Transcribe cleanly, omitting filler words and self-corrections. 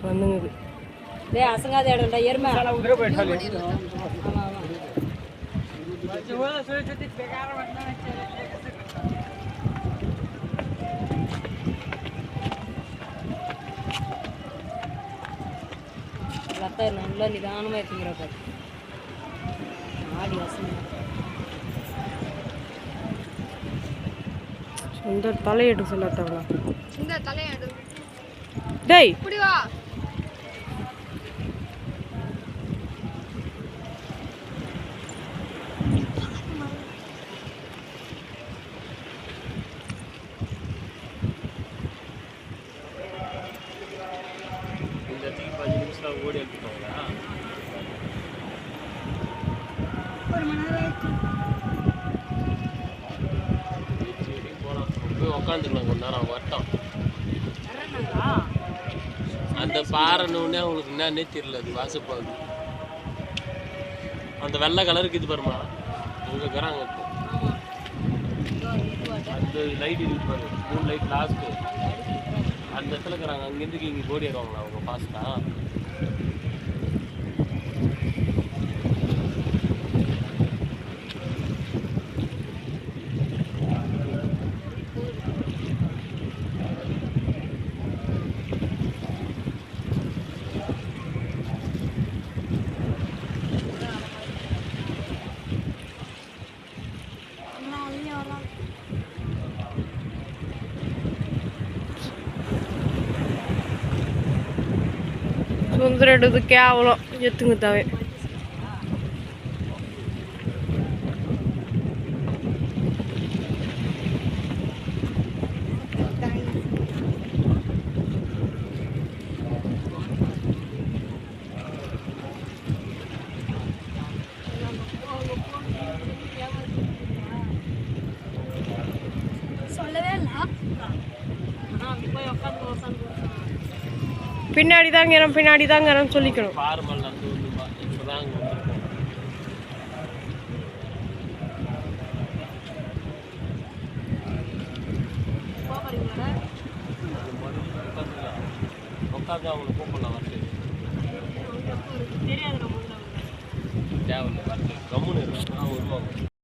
வந்துங்குது. டேய் அசங்காத இடம்டா எருமை. साला उधर बैठा ले ஆமா ஆமா. லத்த நல்லா நிதானமா ஏத்துங்கற பாரு. ஆடி அசங்க. சுந்தர் தலையெடு சொல்லட்டவளா. சுந்தர் தலையெடு. டேய் இப்படி வா. இந்த டீ 5 நிமிஷத்துல ஓடி எடுத்துட்டாங்களா ஒரு மணி நேரம் சரி போலாம் போய் உட்காந்துக்கலாம் கொஞ்ச நேரம் வரட்டும் அந்த பாறைன்னு அவங்களுக்கு என்னன்னே தெரியல அது வாசப்பாடு அந்த வெள்ளை கலருக்கு இது பாருமா உங்க கராங்க அந்த லைட் இருக்கு பாரு 3 லைட் லாஸ்ட் அந்த இடத்துல இருக்கிறாங்க அங்கேருந்து இங்கே ஓடி வருவாங்களா அவங்க ஃபாஸ்ட்டா சுந்தர் எடுத்து கேவலம் எத்துங்க தவே சொல்லவே இல்ல. பின்னாடி தாங்கிறோம் சொல்லிக்கணும். ஃபார்மல் அந்த இப்போதான் உட்காந்து அவங்களை கூப்பிடலாம் வரட்டு தேவையில்லை வரட்டு கம்முன்னு வருவாங்க